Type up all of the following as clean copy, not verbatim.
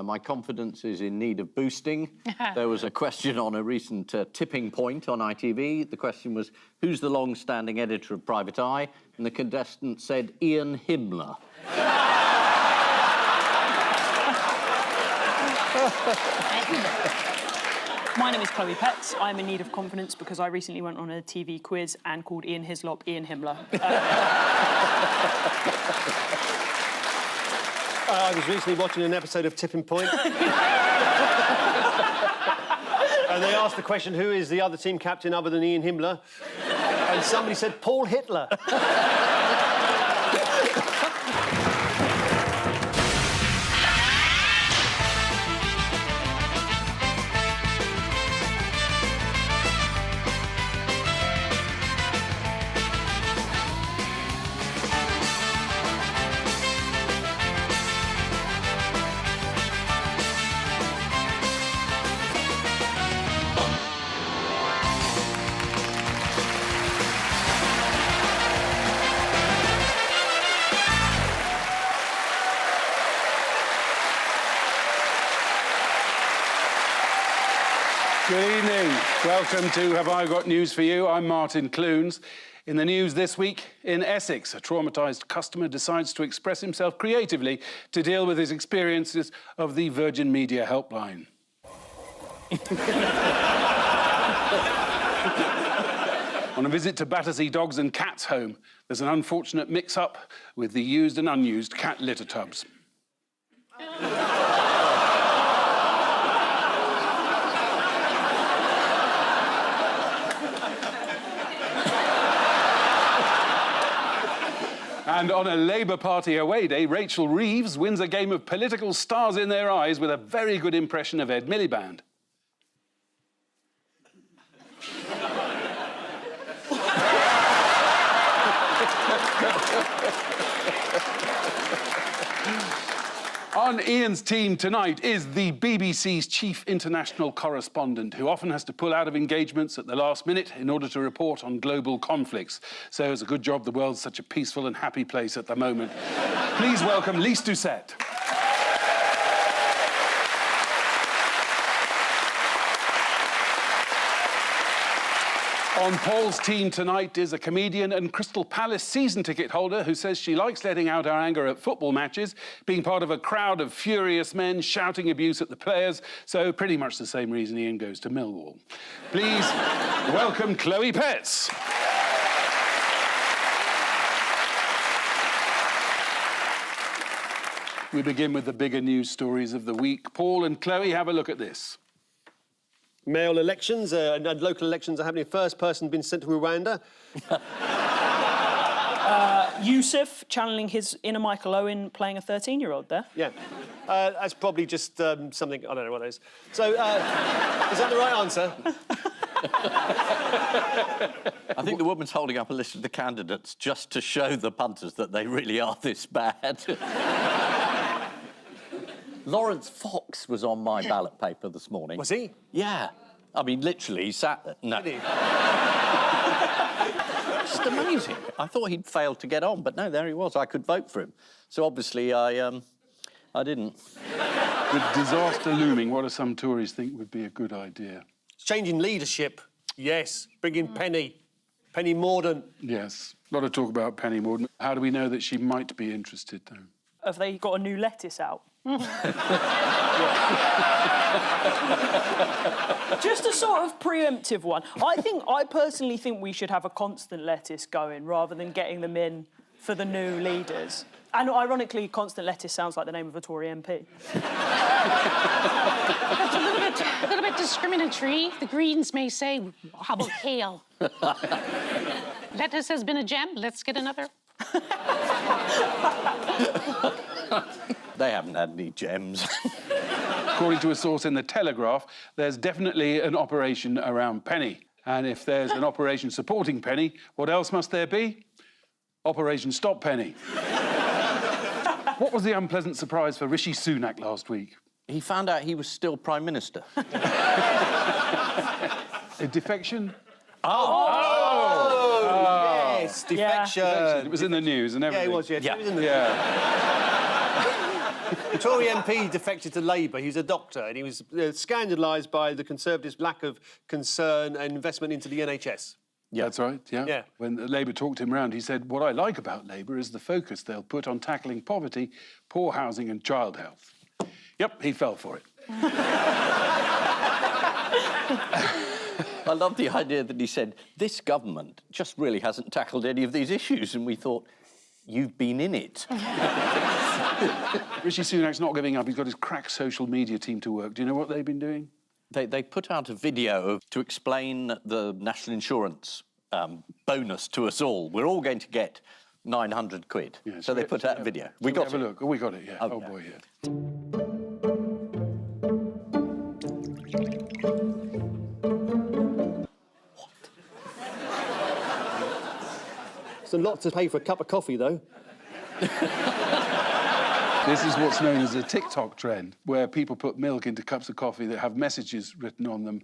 My confidence is in need of boosting. There was a question on a recent tipping point on ITV. The question was, who's the long-standing editor of Private Eye? And the contestant said, Ian Himmler. My name is Chloe Petts. I'm in need of confidence because I recently went on a TV quiz and called Ian Hislop Ian Himmler. I was recently watching an episode of Tipping Point. And they asked the question, who is the other team captain other than Ian Himmler? And somebody said, Paul Hitler. Good evening. Welcome to Have I Got News for You? I'm Martin Clunes. In the news this week, in Essex, a traumatised customer decides to express himself creatively to deal with his experiences of the Virgin Media helpline. On a visit to Battersea Dogs and Cats Home, there's an unfortunate mix-up with the used and unused cat litter tubs. And on a Labour Party away day, Rachel Reeves wins a game of political stars in their eyes with a very good impression of Ed Miliband. On Ian's team tonight is the BBC's chief international correspondent, who often has to pull out of engagements at the last minute in order to report on global conflicts. So it's a good job the world's such a peaceful and happy place at the moment. Please welcome Lyse Doucet. On Paul's team tonight is a comedian and Crystal Palace season ticket holder who says she likes letting out her anger at football matches, being part of a crowd of furious men shouting abuse at the players, so pretty much the same reason Ian goes to Millwall. Please welcome Chloe Petts. We begin with the bigger news stories of the week. Paul and Chloe, have a look at this. Mayoral elections and local elections are happening. First person been sent to Rwanda. Yusuf channeling his inner Michael Owen, playing a 13-year-old there. Yeah. That's probably just something... I don't know what that is. So, is that the right answer? I think the woman's holding up a list of the candidates just to show the punters that they really are this bad. Lawrence Fox was on my ballot paper this morning. Was he? Yeah. I mean, literally, he sat there. No. Did he? Just amazing. I thought he'd failed to get on, but no, there he was. I could vote for him. So obviously, I didn't. With disaster looming, what do some Tories think would be a good idea? Changing leadership. Yes. Bring in Penny Mordaunt. Yes. A lot of talk about Penny Mordaunt. How do we know that she might be interested, though? Have they got a new lettuce out? Just a sort of preemptive one. I personally think we should have a constant lettuce going rather than getting them in for the new leaders. And ironically, constant lettuce sounds like the name of a Tory MP. That's a little bit discriminatory. The Greens may say, how about kale? Lettuce has been a gem. Let's get another. They haven't had any gems. According to a source in The Telegraph, there's definitely an operation around Penny. And if there's an operation supporting Penny, what else must there be? Operation Stop Penny. What was the unpleasant surprise for Rishi Sunak last week? He found out he was still Prime Minister. A defection? Yes, defection. It was in the news and everything. Yeah, it was, yeah. Yeah. It was in the... Yeah. The Tory MP defected to Labour. He was a doctor, and he was scandalised by the Conservatives' lack of concern and investment into the NHS. Yeah. That's right, yeah. Yeah. When Labour talked him round, he said, what I like about Labour is the focus they'll put on tackling poverty, poor housing and child health. Yep, he fell for it. I love the idea that he said, this government just really hasn't tackled any of these issues, and we thought, you've been in it. Rishi Sunak's not giving up. He's got his crack social media team to work. Do you know what they've been doing? They put out a video to explain the national insurance bonus to us all. We're all going to get 900 quid. Yeah, so they put out a video. We got it. Have a look. Oh, we got it, yeah. Oh, Oh, yeah. boy, yeah. It's a lot to pay for a cup of coffee, though. This is what's known as a TikTok trend, where people put milk into cups of coffee that have messages written on them.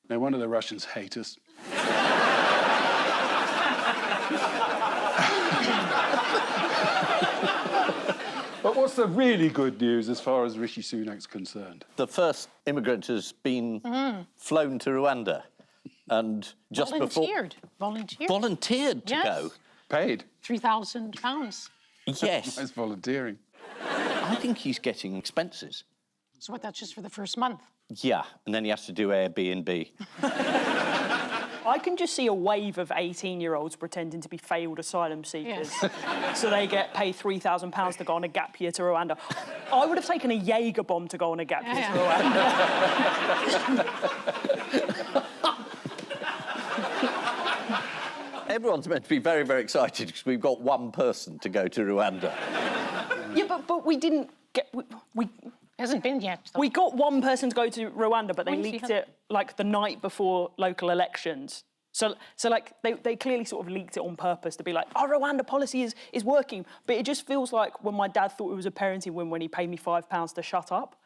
No wonder the Russians hate us. But what's the really good news as far as Rishi Sunak's concerned? The first immigrant has been flown to Rwanda, and just Volunteered volunteered to Yes. go. Paid. £3,000. Yes, That's volunteering. I think he's getting expenses. So what, that's just for the first month? Yeah, and then he has to do Airbnb. I can just see a wave of 18-year-olds pretending to be failed asylum seekers. So they get paid £3,000 to go on a gap year to Rwanda. I would have taken a Jaeger bomb to go on a gap year to Rwanda. Everyone's meant to be very, very excited because we've got one person to go to Rwanda. Yeah, but we didn't get... We Hasn't been yet, though. We got one person to go to Rwanda, but they When did leaked he it like the night before local elections. So like they clearly sort of leaked it on purpose to be like, our Rwanda policy is working. But it just feels like when my dad thought it was a parenting win when he paid me £5 to shut up.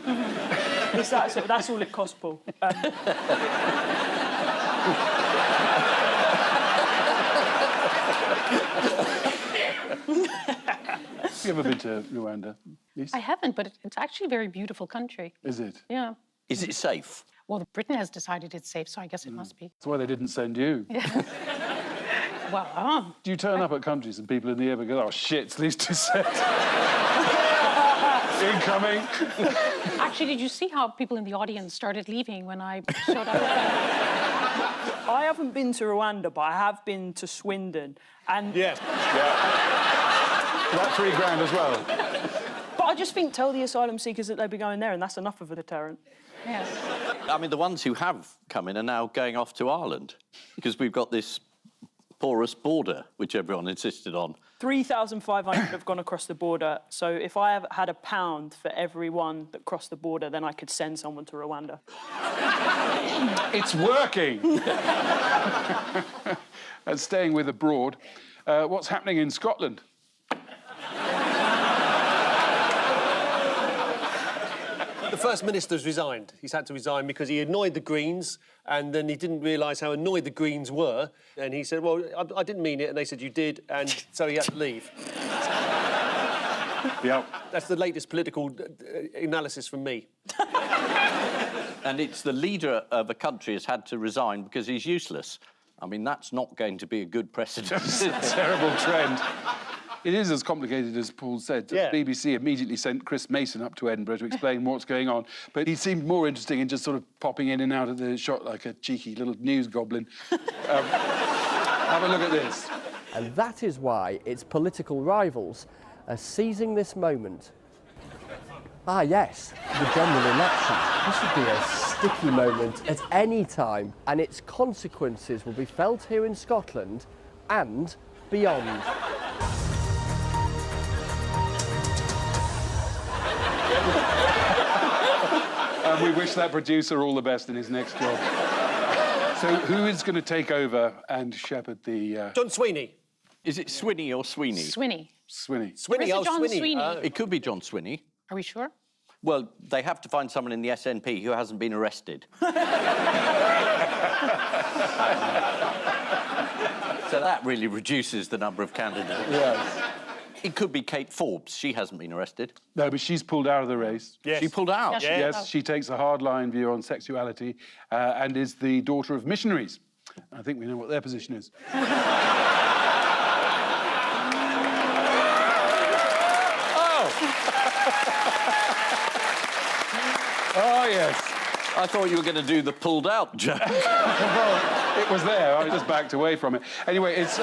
It's that sort of, that's all it cost, Paul. Have you ever been to Rwanda, Lyse? I haven't, but it's actually a very beautiful country. Is it? Yeah. Is it safe? Well, Britain has decided it's safe, so I guess it must be. That's why they didn't send you. Well, Do you turn up at countries and people in the airport go, oh, shit, it's Lyse Doucet. Incoming. actually, did you see how people in the audience started leaving when I showed up? I haven't been to Rwanda, but I have been to Swindon. And Yes. About £3,000 as well. But I just think tell the asylum seekers that they'll be going there, and that's enough of a deterrent. Yes. I mean, the ones who have come in are now going off to Ireland because we've got this porous border, which everyone insisted on. 3,500 have gone across the border. So if I had £1 for every one that crossed the border, then I could send someone to Rwanda. It's working. And staying with abroad, what's happening in Scotland? The First Minister's resigned. He's had to resign because he annoyed the Greens, and then he didn't realise how annoyed the Greens were. And he said, well, I didn't mean it, and they said, you did, and so he had to leave. Yeah. That's the latest political analysis from me. And it's the leader of a country has had to resign because he's useless. I mean, that's not going to be a good precedent. It's a terrible trend. It is as complicated as Paul said. Yeah. The BBC immediately sent Chris Mason up to Edinburgh to explain what's going on, but he seemed more interesting in just sort of popping in and out of the shot like a cheeky little news goblin. Have a look at this. And that is why its political rivals are seizing this moment. Ah, yes, the general election. This would be a sticky moment at any time, and its consequences will be felt here in Scotland and beyond. And we wish that producer all the best in his next job. So who is going to take over and shepherd the... John Sweeney. Is it Swinney or Sweeney? Swinney. Swinney? Sweeney, There is a oh, John Sweeney. Sweeney. It could be John Swinney. Are we sure? Well, they have to find someone in the SNP who hasn't been arrested. So that really reduces the number of candidates. Yes. It could be Kate Forbes. She hasn't been arrested. No, but she's pulled out of the race. Yes. She pulled out. Yeah. Yes, she takes a hardline view on sexuality and is the daughter of missionaries. I think we know what their position is. Oh, yes. I thought you were going to do the pulled out joke. Well, it was there. I just backed away from it. Anyway, it's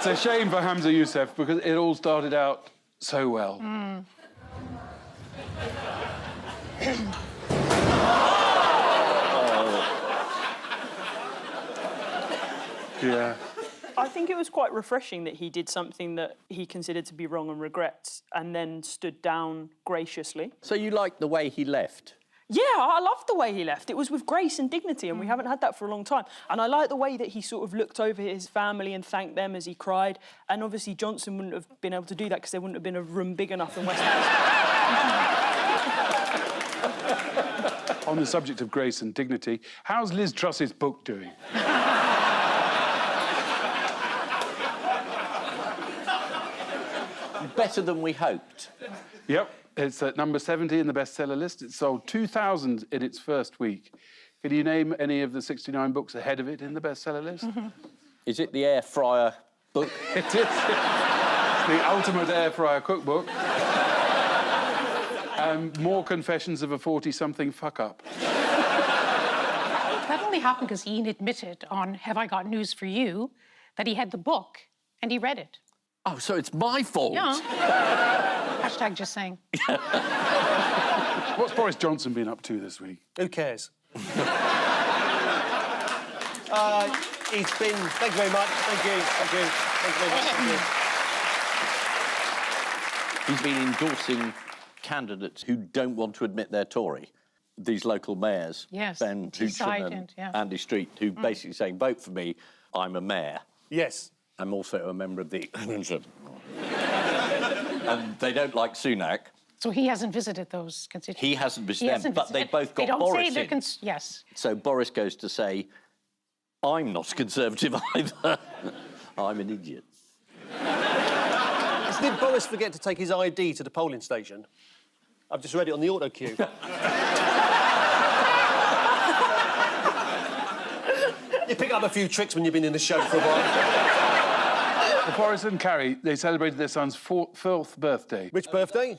a shame for Hamza Youssef because it all started out so well. Yeah. I think it was quite refreshing that he did something that he considered to be wrong and regrets, and then stood down graciously. So you liked the way he left? Yeah, I loved the way he left. It was with grace and dignity, and we haven't had that for a long time. And I like the way that he sort of looked over his family and thanked them as he cried. And obviously Johnson wouldn't have been able to do that because there wouldn't have been a room big enough in Westminster. On the subject of grace and dignity, how's Liz Truss's book doing? Better than we hoped. Yep, it's at number 70 in the bestseller list. It sold 2,000 in its first week. Can you name any of the 69 books ahead of it in the bestseller list? Is it the air fryer book? It is. It's the ultimate air fryer cookbook. More Confessions of a 40-something fuck-up. That only happened because Ian admitted on Have I Got News for You that he had the book and he read it. Oh, so it's my fault? Yeah. Hashtag just saying. What's Boris Johnson been up to this week? Who cares? He's been... Thank you very much. Thank you. Thank you. Thank you very much. Thank you. He's been endorsing candidates who don't want to admit they're Tory. These local mayors, Yes, Ben Deeside Houston and and, yeah. Andy Street, who basically saying, vote for me, I'm a mayor. Yes. I'm also a member of the... and they don't like Sunak. So he hasn't visited those constituencies. He hasn't visited them, but they both got they don't Boris say they're in. yes. So Boris goes to say, I'm not Conservative either. I'm an idiot. Did Boris forget to take his ID to the polling station? I've just read it on the auto cue. You pick up a few tricks when you've been in the show for a while. Boris and Carrie, they celebrated their son's fourth birthday. Which birthday?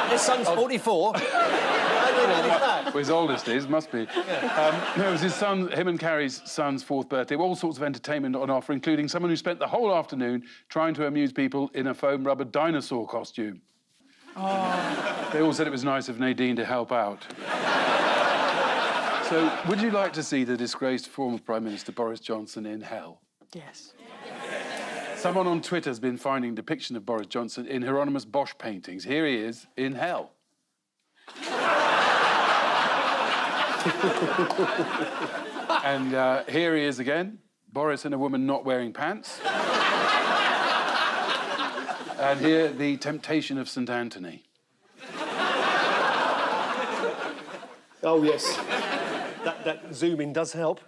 His son's 44. Well, his oldest is, must be. Yeah. No, it was him and Carrie's son's fourth birthday. All sorts of entertainment on offer, including someone who spent the whole afternoon trying to amuse people in a foam rubber dinosaur costume. Oh. They all said it was nice of Nadine to help out. So, would you like to see the disgraced former Prime Minister Boris Johnson in hell? Yes. Someone on Twitter has been finding depiction of Boris Johnson in Hieronymus Bosch paintings. Here he is in hell. And here he is again, Boris and a woman not wearing pants. And here, the temptation of St. Anthony. Oh, yes. That zoom-in does help.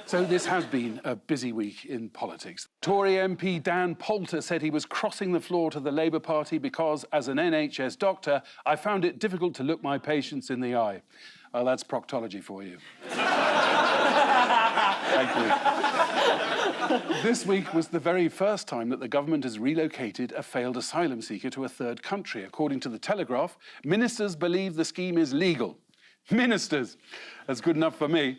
So this has been a busy week in politics. Tory MP Dan Poulter said he was crossing the floor to the Labour Party because, as an NHS doctor, I found it difficult to look my patients in the eye. Well, that's proctology for you. Thank you. This week was the very first time that the government has relocated a failed asylum seeker to a third country. According to The Telegraph, ministers believe the scheme is legal. Ministers! That's good enough for me.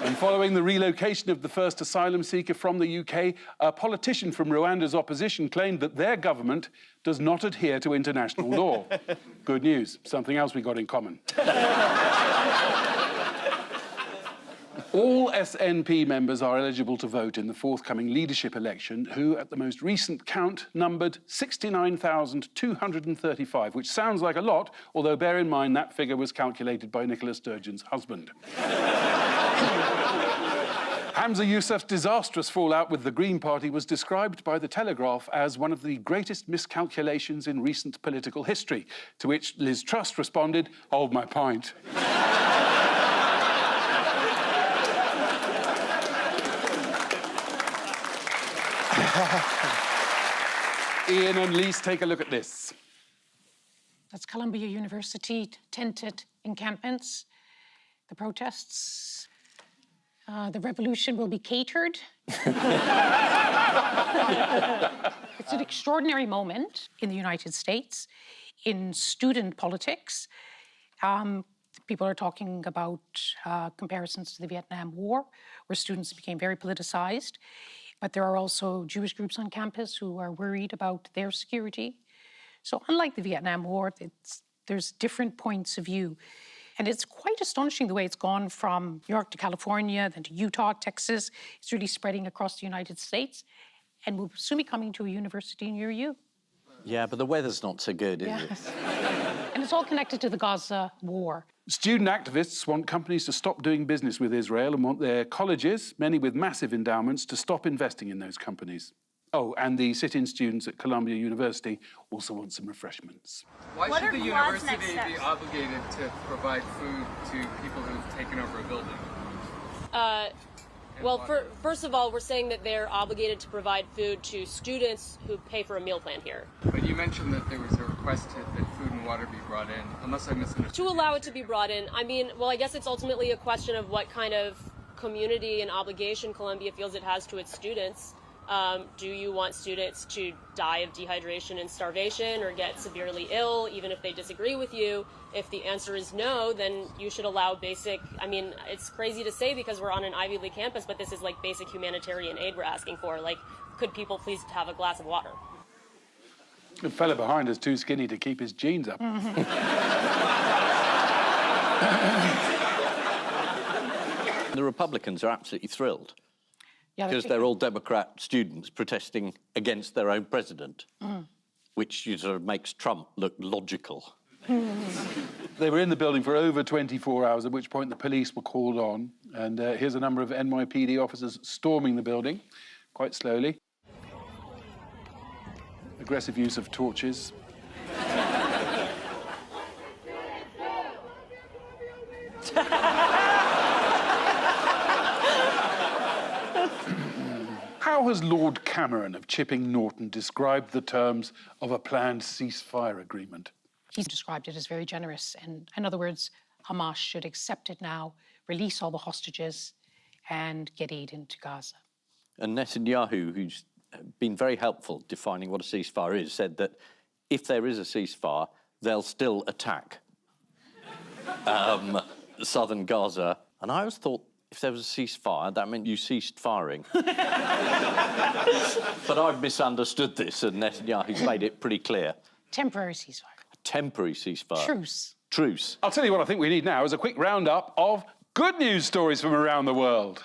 And following the relocation of the first asylum seeker from the UK, a politician from Rwanda's opposition claimed that their government does not adhere to international law. Good news, something else we got in common. All SNP members are eligible to vote in the forthcoming leadership election, who, at the most recent count, numbered 69,235, which sounds like a lot, although bear in mind that figure was calculated by Nicola Sturgeon's husband. Hamza Youssef's disastrous fallout with the Green Party was described by The Telegraph as one of the greatest miscalculations in recent political history, to which Liz Truss responded, "Hold my pint." Ian and Lyse, take a look at this. That's Columbia University tented encampments. The protests. The revolution will be catered. It's an extraordinary moment in the United States, in student politics. People are talking about comparisons to the Vietnam War, where students became very politicized. But there are also Jewish groups on campus who are worried about their security. So unlike the Vietnam War, there's different points of view. And it's quite astonishing the way it's gone from New York to California, then to Utah, Texas. It's really spreading across the United States. And will soon be coming to a university near you. Yeah, but the weather's not so good, is it? And it's all connected to the Gaza war. Student activists want companies to stop doing business with Israel and want their colleges, many with massive endowments, to stop investing in those companies. Oh, and the sit-in students at Columbia University also want some refreshments. Why should the university be obligated to provide food to people who've taken over a building? Well, first of all, we're saying that they're obligated to provide food to students who pay for a meal plan here. But you mentioned that there was a request that food and water be brought in, unless I misunderstood. To allow it to be brought in, I mean, well, I guess it's ultimately a question of what kind of community and obligation Columbia feels it has to its students. Do you want students to die of dehydration and starvation or get severely ill, even if they disagree with you? If the answer is no, then you should allow basic, I mean, it's crazy to say because we're on an Ivy League campus, but this is like basic humanitarian aid we're asking for. Like, could people please have a glass of water? The fella behind us too skinny to keep his jeans up. The Republicans are absolutely thrilled. Yeah, Because they're all Democrat students protesting against their own president, which sort of makes Trump look logical. They were in the building for over 24 hours, at which point the police were called on. And here's a number of NYPD officers storming the building, quite slowly. Aggressive use of torches. How has Lord Cameron of Chipping Norton described the terms of a planned ceasefire agreement? He's described it as very generous. And in other words, Hamas should accept it now, release all the hostages, and get aid into Gaza. And Netanyahu, who's been very helpful defining what a ceasefire is, said that if there is a ceasefire, they'll still attack southern Gaza. And I always thought if there was a ceasefire, that meant you ceased firing. But I've misunderstood this, and Netanyahu's made it pretty clear. Temporary ceasefire. A temporary ceasefire. Truce. Truce. I'll tell you what I think we need now is a quick roundup of good news stories from around the world.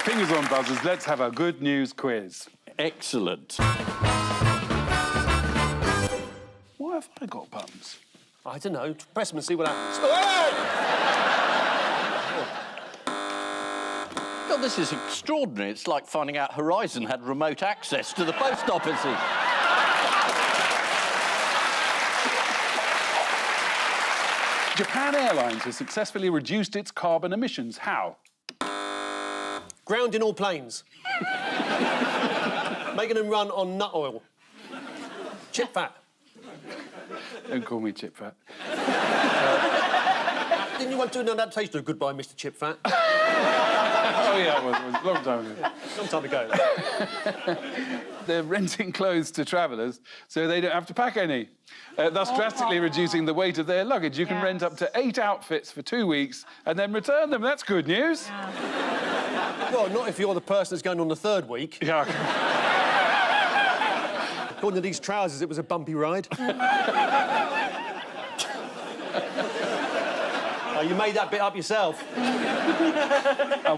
Fingers on buzzers, let's have a good news quiz. Excellent. Why have I got buttons? I don't know. Press them and see what happens. God, this is extraordinary. It's like finding out Horizon had remote access to the post offices. Japan Airlines has successfully reduced its carbon emissions. How? Grounding all planes. Making them run on nut oil. Chip fat. Don't call me Chip Fat. Didn't you want to do an adaptation of Goodbye, Mr. Chip Fat? Oh, yeah, it was a long time ago. Long time ago. They're renting clothes to travellers so they don't have to pack any, thus drastically reducing the weight of their luggage. You can rent up to 8 outfits for 2 weeks and then return them. That's good news. Well, not if you're the person that's going on the 3rd week. Yeah. According to these trousers, it was a bumpy ride. Oh, you made that bit up yourself.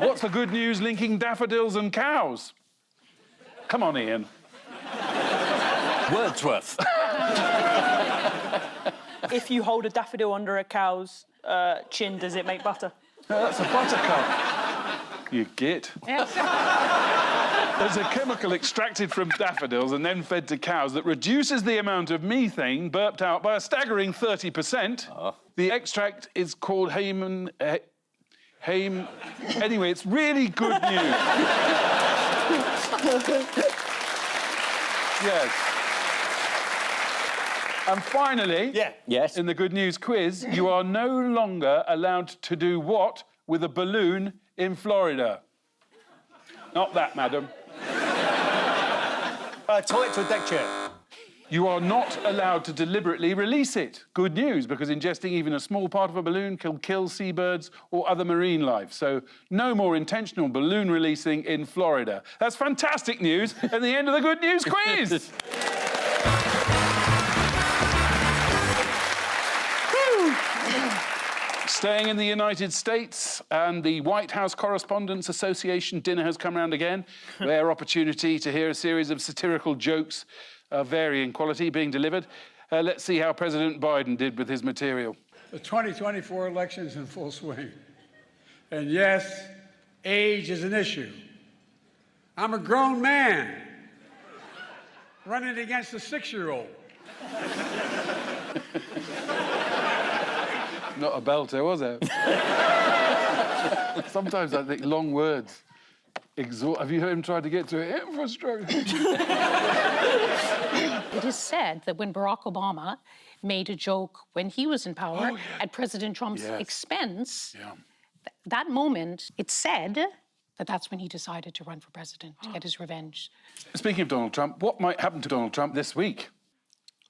What's the good news linking daffodils and cows? Come on, Ian. Wordsworth. If you hold a daffodil under a cow's chin, does it make butter? No, that's a buttercup. You git. Yes. There's a chemical extracted from daffodils and then fed to cows that reduces the amount of methane burped out by a staggering 30%. The extract is called Anyway, it's really good news. Yes. And finally, Yes. in the good news quiz, you are no longer allowed to do what with a balloon in Florida? Not that, madam. Tie it to a deck chair. You are not allowed to deliberately release it. Good news, because ingesting even a small part of a balloon can kill seabirds or other marine life. So no more intentional balloon releasing in Florida. That's fantastic news at the end of the good news quiz. Staying in the United States, and the White House Correspondents Association dinner has come round again. Their opportunity to hear a series of satirical jokes of varying quality being delivered. Let's see how President Biden did with his material. The 2024 election is in full swing. And yes, age is an issue. I'm a grown man running against a 6-year-old. Not a belter, was it? Sometimes I think long words exhaust. Have you heard him try to get to infrastructure? It is said that when Barack Obama made a joke when he was in power at President Trump's expense, that moment, it's said that that's when he decided to run for president, to get his revenge. Speaking of Donald Trump, what might happen to Donald Trump this week?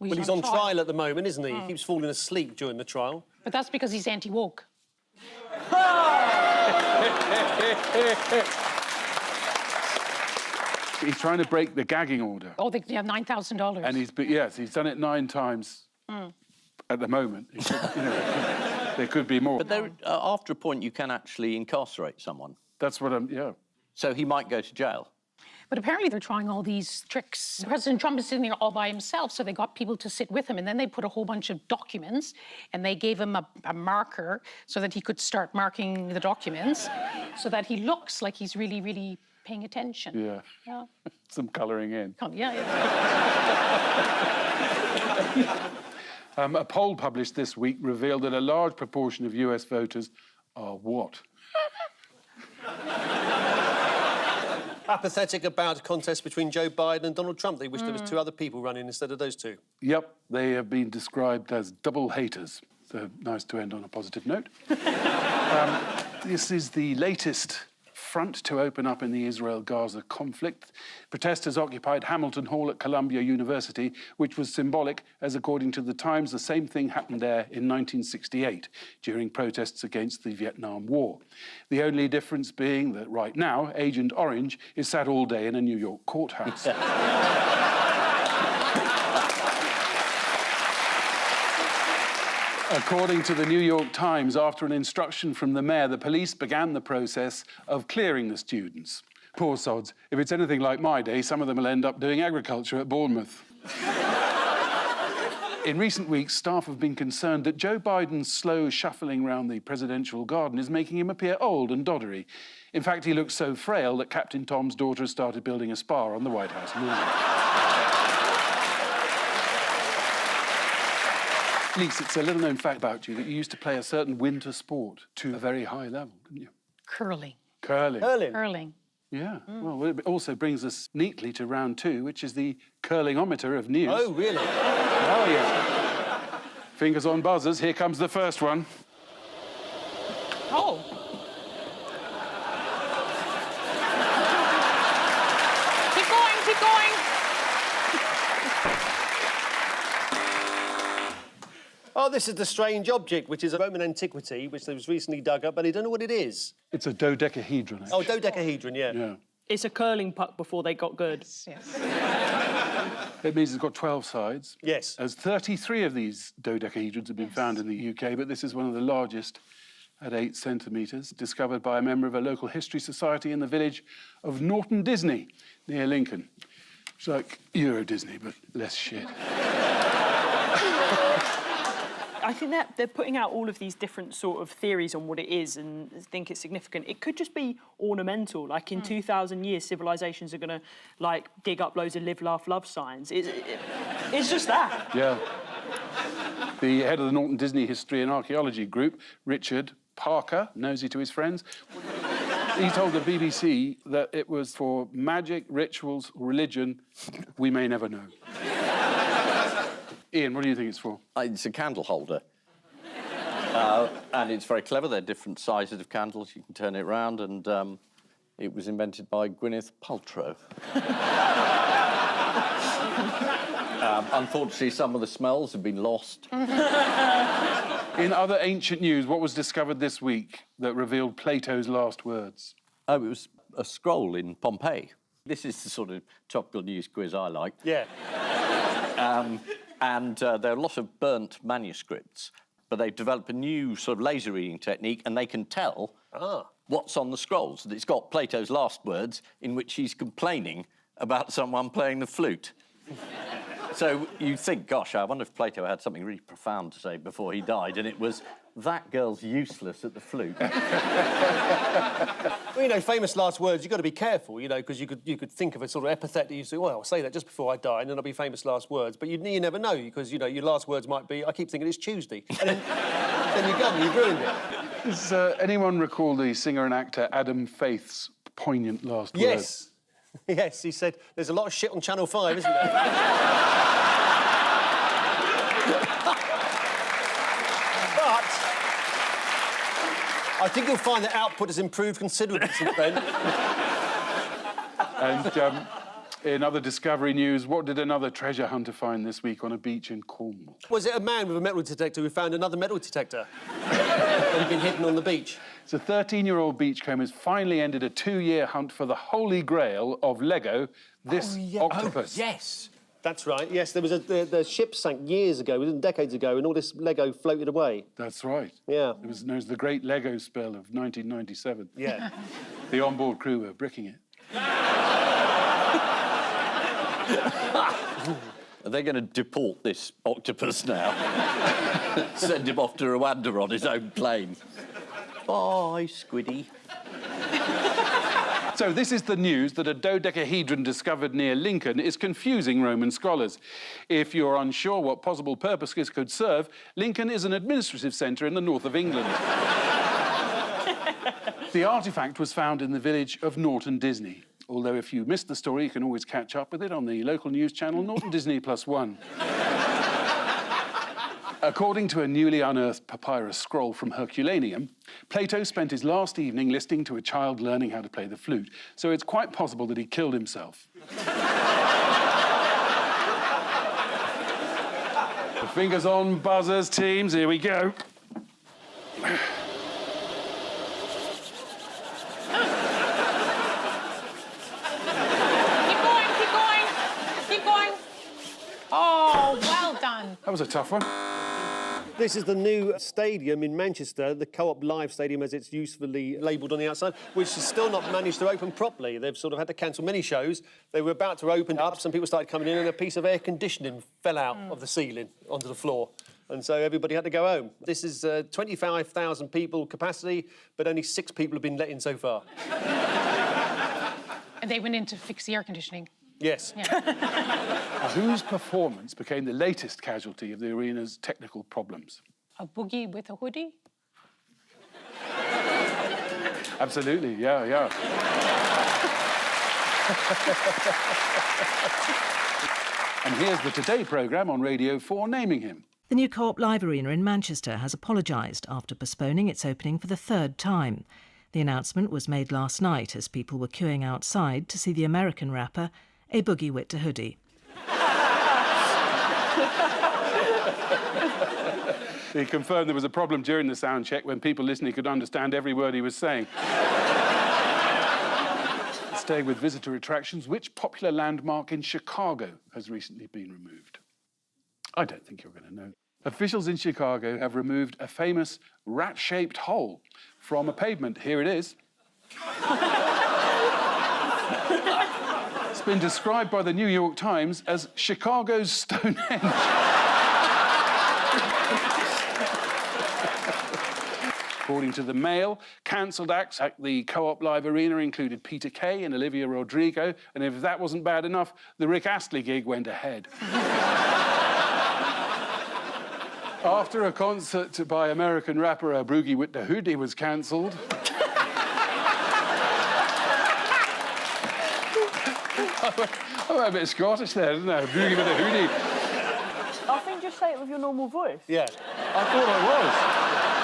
Well, he's on trial at the moment, isn't he? He keeps falling asleep during the trial. But that's because he's anti-woke. He's trying to break the gagging order. Oh, they have $9,000. And he's done it 9 times at the moment. It could, there could be more. But there, after a point, you can actually incarcerate someone. That's what So he might go to jail. But apparently they're trying all these tricks. President Trump is sitting there all by himself, so they got people to sit with him, and then they put a whole bunch of documents, and they gave him a marker so that he could start marking the documents, so that he looks like he's really, really paying attention. Yeah. Some colouring in. A poll published this week revealed that a large proportion of US voters are what? Apathetic about a contest between Joe Biden and Donald Trump. They wish there was 2 other people running instead of those 2. Yep, they have been described as double haters. So nice to end on a positive note. This is the latest front to open up in the Israel-Gaza conflict. Protesters occupied Hamilton Hall at Columbia University, which was symbolic, as according to the Times, the same thing happened there in 1968 during protests against the Vietnam War. The only difference being that right now, Agent Orange is sat all day in a New York courthouse. According to the New York Times, after an instruction from the mayor, the police began the process of clearing the students. Poor sods. If it's anything like my day, some of them will end up doing agriculture at Bournemouth. In recent weeks, staff have been concerned that Joe Biden's slow shuffling round the presidential garden is making him appear old and doddery. In fact, he looks so frail that Captain Tom's daughter has started building a spa on the White House lawn. Lyse, it's a little-known fact about you that you used to play a certain winter sport to a very high level, didn't you? Curling. Curling. Curling. Yeah. Well, it also brings us neatly to round 2, which is the curlingometer of news. Oh, really? Oh, yeah. Fingers on buzzers. Here comes the first one. Oh. Keep going, keep going. Oh, this is the strange object, which is a Roman antiquity, which was recently dug up, but I don't know what it is. It's a dodecahedron, actually. Oh, dodecahedron, Yeah. It's a curling puck before they got good. Yes. It means it's got 12 sides. Yes. As 33 of these dodecahedrons have been found in the UK, but this is one of the largest at 8 centimetres, discovered by a member of a local history society in the village of Norton Disney, near Lincoln. It's like Euro Disney, but less shit. I think that they're putting out all of these different sort of theories on what it is and think it's significant. It could just be ornamental. Like in 2,000 years, civilizations are going to like dig up loads of live, laugh, love signs. It's just that. Yeah. The head of the Norton Disney History and Archaeology Group, Richard Parker, nosy to his friends, He told the BBC that it was for magic, rituals, religion, we may never know. Ian, what do you think it's for? It's a candle holder. And it's very clever. They're different sizes of candles. You can turn it around, and it was invented by Gwyneth Paltrow. Unfortunately, some of the smells have been lost. In other ancient news, what was discovered this week that revealed Plato's last words? Oh, it was a scroll in Pompeii. This is the sort of topical news quiz I like. Yeah. There are a lot of burnt manuscripts, but they've developed a new sort of laser reading technique, and they can tell what's on the scrolls. It's got Plato's last words, in which he's complaining about someone playing the flute. So you think, gosh, I wonder if Plato had something really profound to say before he died, and it was, that girl's useless at the flute. Well, you know, famous last words, you've got to be careful, you know, because you could think of a sort of epithet that you say, well, I'll say that just before I die, and then I'll be famous last words. But you never know, because, you know, your last words might be, I keep thinking it's Tuesday. And then you're gone, you've ruined it. Does anyone recall the singer and actor Adam Faith's poignant last words? Yes. Yes, he said, there's a lot of shit on Channel 5, isn't there? But I think you'll find that output has improved considerably since then. And in other Discovery news, what did another treasure hunter find this week on a beach in Cornwall? Was it a man with a metal detector who found another metal detector that had been hidden on the beach? It's a 13-year-old beachcomber has finally ended a 2-year hunt for the holy grail of Lego, this octopus. Oh, yes. That's right, yes. There was the ship sank years ago, decades ago, and all this Lego floated away. That's right. Yeah. It was known as the Great Lego Spell of 1997. Yeah. The onboard crew were bricking it. Are they going to deport this octopus now? Send him off to Rwanda on his own plane. Bye, Squiddy. So this is the news that a dodecahedron discovered near Lincoln is confusing Roman scholars. If you're unsure what possible purpose this could serve, Lincoln is an administrative centre in the north of England. The artefact was found in the village of Norton Disney. Although if you missed the story, you can always catch up with it on the local news channel Norton Disney +1. According to a newly unearthed papyrus scroll from Herculaneum, Plato spent his last evening listening to a child learning how to play the flute, so it's quite possible that he killed himself. Fingers on buzzers, teams, here we go. Keep going. Oh, well done. That was a tough one. This is the new stadium in Manchester, the Co-op Live Stadium, as it's usefully labelled on the outside, which has still not managed to open properly. They've sort of had to cancel many shows. They were about to open up, some people started coming in, and a piece of air conditioning fell out of the ceiling onto the floor. And so everybody had to go home. This is 25,000 people capacity, but only 6 people have been let in so far. And they went in to fix the air conditioning. Yes. Yeah. Whose performance became the latest casualty of the arena's technical problems? A boogie with a hoodie? Absolutely, yeah. And here's the Today programme on Radio 4 naming him. The new Co-op Live Arena in Manchester has apologised after postponing its opening for the 3rd time. The announcement was made last night as people were queuing outside to see the American rapper A Boogie Wit to Hoodie. He confirmed there was a problem during the sound check when people listening could understand every word he was saying. Staying with visitor attractions, which popular landmark in Chicago has recently been removed? I don't think you're going to know. Officials in Chicago have removed a famous rat-shaped hole from a pavement. Here it is. It's been described by the New York Times as Chicago's Stonehenge. According to the Mail, cancelled acts at the Co-op Live Arena included Peter Kay and Olivia Rodrigo, and if that wasn't bad enough, the Rick Astley gig went ahead. After a concert by American rapper A Boogie Wit to Hoodie was cancelled, I went a bit Scottish there, didn't I? Boogie with a hoodie. I think just say it with your normal voice. Yeah. I thought I was.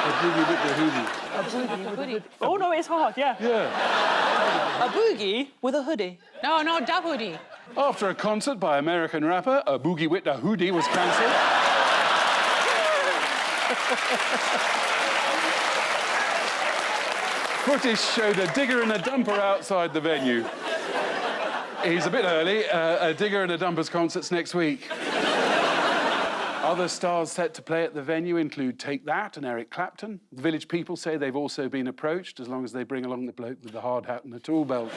A boogie with the hoodie. Oh, no, it's hard, yeah. Yeah. A boogie with a hoodie. No, da hoodie. After a concert by American rapper, a boogie with the hoodie was cancelled. Footage showed a digger and a dumper outside the venue. He's a bit early. A digger and a dumpers concerts next week. Other stars set to play at the venue include Take That and Eric Clapton. The Village People say they've also been approached, as long as they bring along the bloke with the hard hat and the tool belt.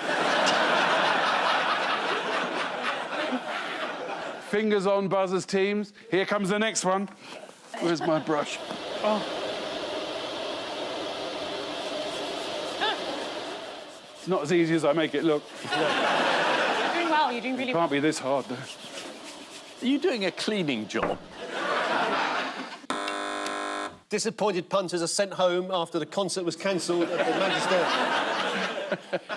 Fingers on buzzers, teams. Here comes the next one. Where's my brush? Oh. It's not as easy as I make it look. You're doing well. You're doing really well. Can't be this hard, though. Are you doing a cleaning job? Disappointed punters are sent home after the concert was cancelled at the Manchester.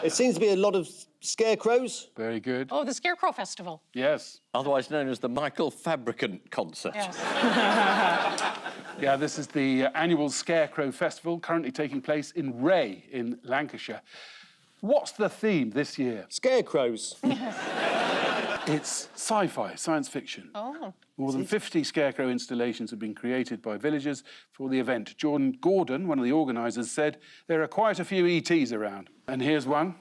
It seems to be a lot of scarecrows. Very good. Oh, the Scarecrow Festival. Yes. Otherwise known as the Michael Fabricant concert. Yes. Yeah, this is the annual Scarecrow Festival, currently taking place in Ray in Lancashire. What's the theme this year? Scarecrows. It's sci-fi, science fiction. Oh. More than 50 scarecrow installations have been created by villagers for the event. Jordan Gordon, one of the organisers, said there are quite a few ETs around. And here's one.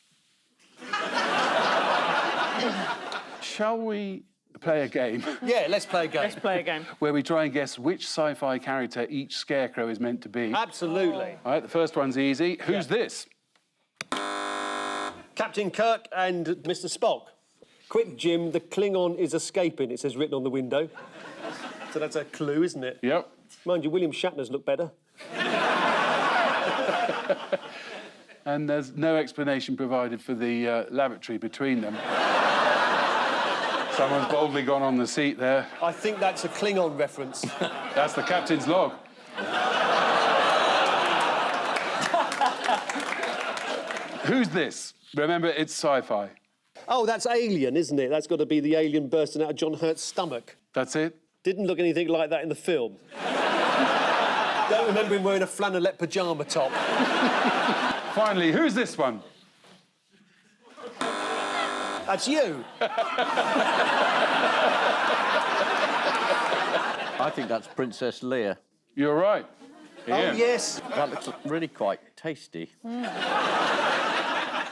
Shall we play a game? Yeah, let's play a game. Let's play a game. Where we try and guess which sci-fi character each scarecrow is meant to be. Absolutely. All right, the first one's easy. Who's this? Captain Kirk and Mr. Spock. Quick, Jim, the Klingon is escaping, it says written on the window. So that's a clue, isn't it? Yep. Mind you, William Shatner's look better. And there's no explanation provided for the lavatory between them. Someone's boldly gone on the seat there. I think that's a Klingon reference. That's the captain's log. Who's this? Remember, it's sci-fi. Oh, that's Alien, isn't it? That's got to be the alien bursting out of John Hurt's stomach. That's it? Didn't look anything like that in the film. Don't remember him wearing a flannelette pyjama top. Finally, who's this one? That's you. I think that's Princess Leia. You're right. Oh, yes. That looks really quite tasty.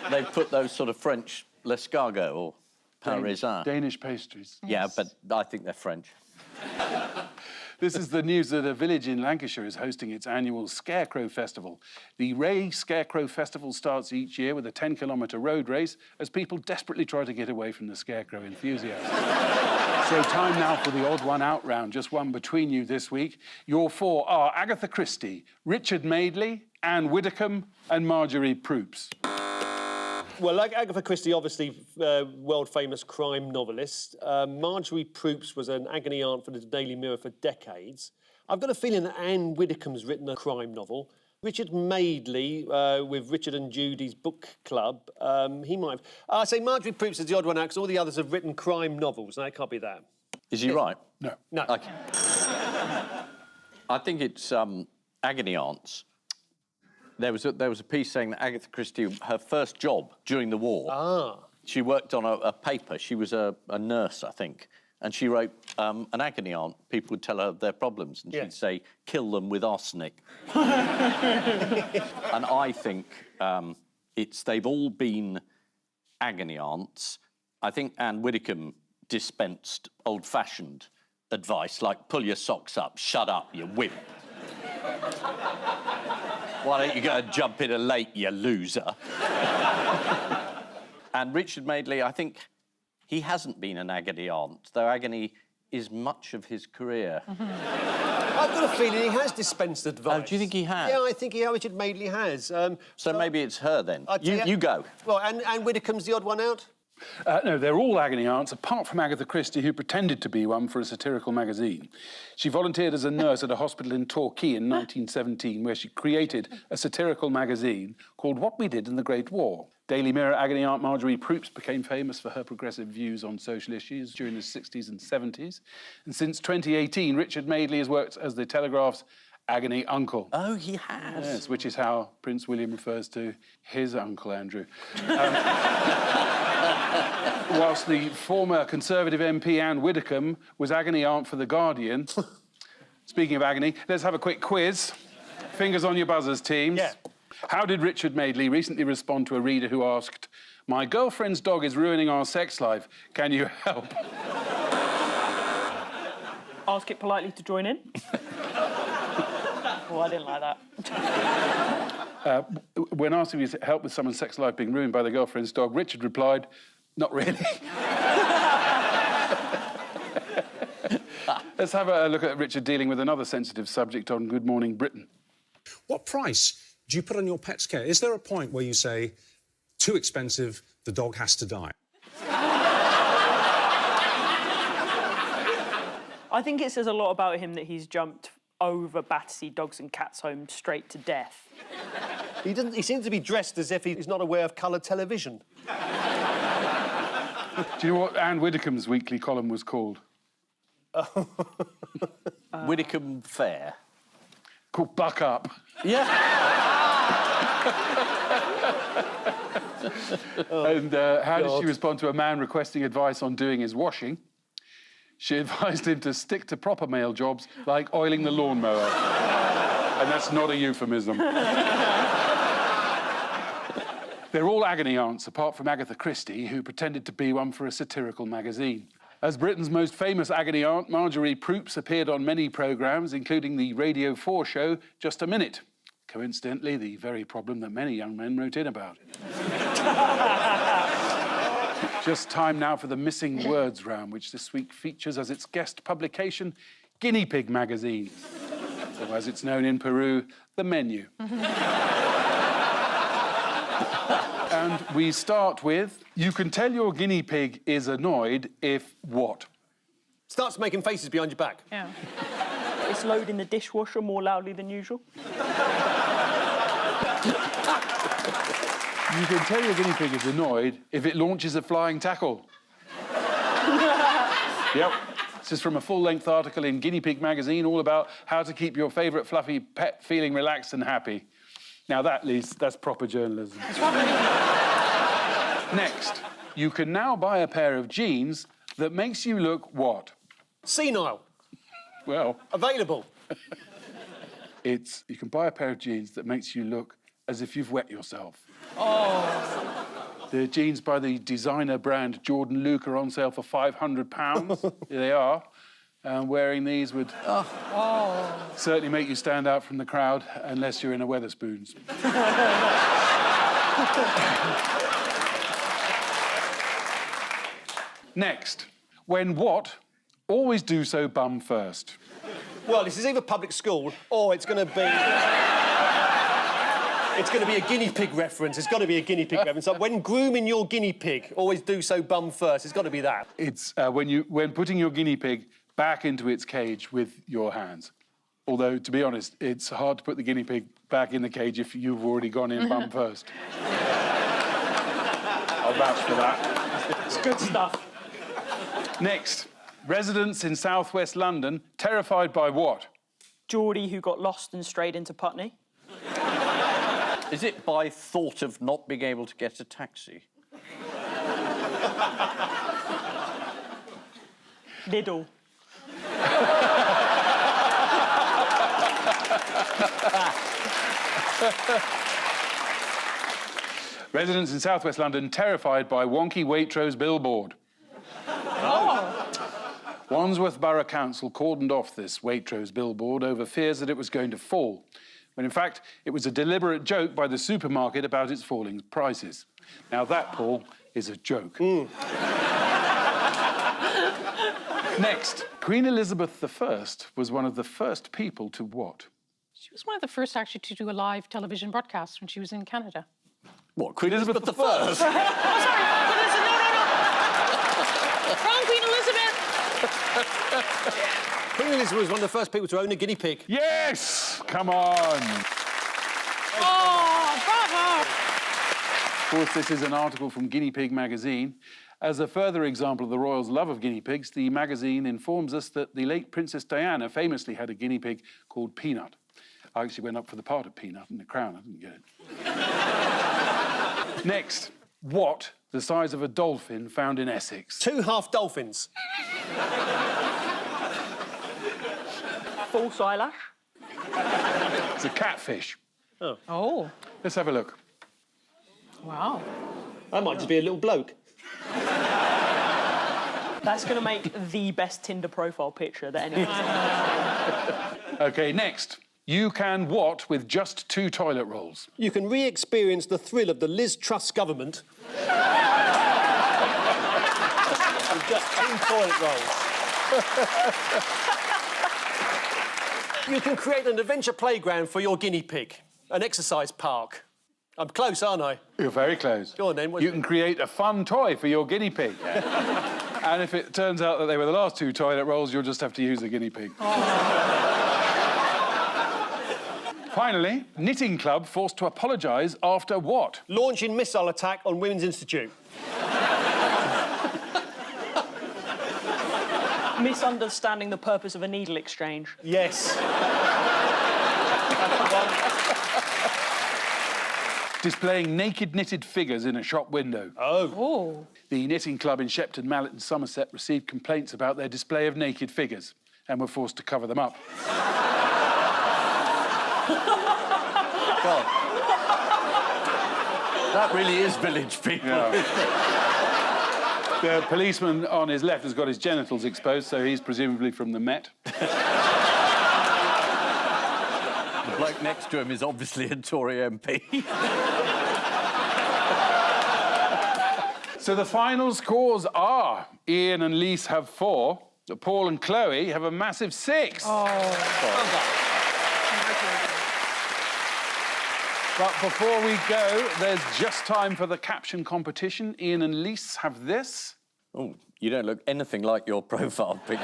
They've put those sort of French l'escargot or pain raisin. Danish pastries. Yeah, but I think they're French. This is the news that a village in Lancashire is hosting its annual Scarecrow Festival. The Ray Scarecrow Festival starts each year with a 10-kilometre road race as people desperately try to get away from the scarecrow enthusiasts. So time now for the odd one out round, just one between you this week. Your four are Agatha Christie, Richard Madeley, Anne Widdecombe and Marjorie Proops. Well, like Agatha Christie, obviously world-famous crime novelist. Marjorie Proops was an agony aunt for the Daily Mirror for decades. I've got a feeling that Anne Widdecombe's written a crime novel. Richard Madeley, with Richard and Judy's book club, he might have... I say Marjorie Proops is the odd one out because all the others have written crime novels. No, it can't be that. Is he right? No. No. Okay. I think it's agony aunts. There was a piece saying that Agatha Christie, her first job during the war, she worked on a paper. She was a nurse, I think, and she wrote an agony aunt. People would tell her their problems, and she'd say, kill them with arsenic. And I think they've all been agony aunts. I think Anne Widdecombe dispensed old-fashioned advice, like pull your socks up, shut up, you wimp. Why don't you go and jump in a lake, you loser? And Richard Madeley, I think he hasn't been an agony aunt, though agony is much of his career. I've got a feeling he has dispensed advice. Oh, do you think he has? Yeah, I think Richard Madeley has. So maybe it's her then. You go. Well, and Widdecombe's the odd one out? No, they're all agony aunts, apart from Agatha Christie, who pretended to be one for a satirical magazine. She volunteered as a nurse at a hospital in Torquay in 1917, where she created a satirical magazine called What We Did in the Great War. Daily Mirror agony aunt Marjorie Proops became famous for her progressive views on social issues during the 60s and 70s. And since 2018, Richard Madeley has worked as the Telegraph's agony uncle. Oh, he has? Yes, which is how Prince William refers to his uncle, Andrew. Whilst the former Conservative MP Anne Widdecombe was agony aunt for The Guardian. Speaking of agony, let's have a quick quiz. Fingers on your buzzers, teams. Yeah. How did Richard Madeley recently respond to a reader who asked, "My girlfriend's dog is ruining our sex life. Can you help?" Ask it politely to join in. Oh, I didn't like that. When asked if he'd help with someone's sex life being ruined by their girlfriend's dog, Richard replied, "Not really." Let's have a look at Richard dealing with another sensitive subject on Good Morning Britain. What price do you put on your pet's care? Is there a point where you say, too expensive, the dog has to die? I think it says a lot about him that he's jumped over Battersea Dogs and Cats Home straight to death. He seems to be dressed as if he's not aware of colour television. Do you know what Anne Widdecombe's weekly column was called? Widdecombe Fair. Called Buck Up. Yeah. And how did she respond to a man requesting advice on doing his washing? She advised him to stick to proper male jobs like oiling the lawnmower. And that's not a euphemism. They're all agony aunts, apart from Agatha Christie, who pretended to be one for a satirical magazine. As Britain's most famous agony aunt, Marjorie Proops appeared on many programmes, including the Radio 4 show Just a Minute. Coincidentally, the very problem that many young men wrote in about. Just time now for the Missing Words round, which this week features as its guest publication, Guinea Pig magazine, or as it's known in Peru, The Menu. And we start with, you can tell your guinea pig is annoyed if what? Starts making faces behind your back. Yeah. It's loading the dishwasher more loudly than usual. You can tell your guinea pig is annoyed if it launches a flying tackle. Yep. This is from a full-length article in Guinea Pig magazine all about how to keep your favourite fluffy pet feeling relaxed and happy. Now that, Lyse, that's proper journalism. Next, you can now buy a pair of jeans that makes you look what? Senile. Well... Available. You can buy a pair of jeans that makes you look as if you've wet yourself. Oh. The jeans by the designer brand Jordan Luke are on sale for £500. Here they are. Wearing these would certainly make you stand out from the crowd, unless you're in a Wetherspoons. Next, when what, always do so bum first. Well, this is either public school or it's going to be... It's going to be a guinea pig reference. It's got to be a guinea pig reference. Like, when grooming your guinea pig, always do so bum first. It's got to be that. It's when putting your guinea pig back into its cage with your hands. Although, to be honest, it's hard to put the guinea pig back in the cage if you've already gone in bum first. I'll vouch for that. It's good stuff. Next, residents in southwest London terrified by what? Geordie who got lost and strayed into Putney. Is it by thought of not being able to get a taxi? Lidl. Residents in southwest London terrified by wonky Waitrose billboard. Oh. Wandsworth Borough Council cordoned off this Waitrose billboard over fears that it was going to fall, when in fact it was a deliberate joke by the supermarket about its falling prices. Now that, Paul, is a joke. Next, Queen Elizabeth I was one of the first people to what? She was one of the first, actually, to do a live television broadcast when she was in Canada. What, Queen Elizabeth I? Oh, sorry. Queen Elizabeth was one of the first people to own a guinea pig. Yes! Come on. Oh, bravo! Of course, this is an article from Guinea Pig magazine. As a further example of the royals' love of guinea pigs, the magazine informs us that the late Princess Diana famously had a guinea pig called Peanut. I actually went up for the part of Peanut in The Crown. I didn't get it. Next, what the size of a dolphin found in Essex? 2 half dolphins. False eyelash. It's a catfish. Oh, Let's have a look. wow. That might just be a little bloke. That's going to make the best Tinder profile picture that anyone's seen. OK, next. You can what with just 2 toilet rolls? You can re-experience the thrill of the Liz Truss government with just 2 toilet rolls. You can create an adventure playground for your guinea pig, an exercise park. I'm close, aren't I? You're very close. Go on, then. You can create a fun toy for your guinea pig. And if it turns out that they were the last 2 toilet rolls, you'll just have to use the guinea pig. Finally, knitting club forced to apologise after what? Launching missile attack on Women's Institute. Misunderstanding the purpose of a needle exchange. Yes. Displaying naked knitted figures in a shop window. Oh. The knitting club in Shepton Mallet and Somerset received complaints about their display of naked figures and were forced to cover them up. God. That really is village people. Yeah. The policeman on his left has got his genitals exposed, so he's presumably from the Met. The bloke next to him is obviously a Tory MP. So the final scores are Ian and Lyse have 4, Paul and Chloe have a massive 6. But before we go, there's just time for the caption competition. Ian and Lyse have this. Oh, you don't look anything like your profile picture.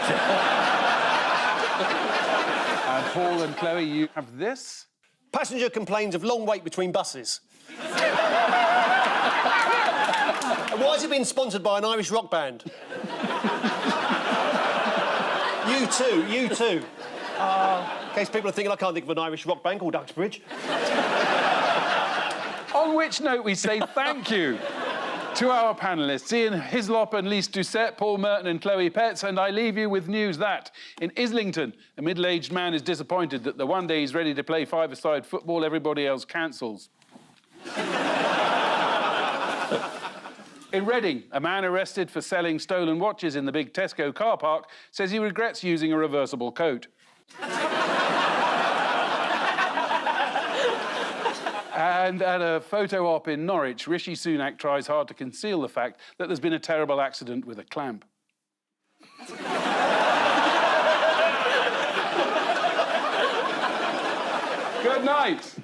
And Paul and Chloe, you have this. Passenger complains of long wait between buses. And why has it been sponsored by an Irish rock band? U2, U2. In case people are thinking, I can't think of an Irish rock band called Uxbridge. On which note we say thank you to our panellists, Ian Hislop and Lyse Doucet, Paul Merton and Chloe Petts, and I leave you with news that in Islington, a middle-aged man is disappointed that the one day he's ready to play five-a-side football, everybody else cancels. In Reading, a man arrested for selling stolen watches in the big Tesco car park says he regrets using a reversible coat. And at a photo op in Norwich, Rishi Sunak tries hard to conceal the fact that there's been a terrible accident with a clamp. Good night.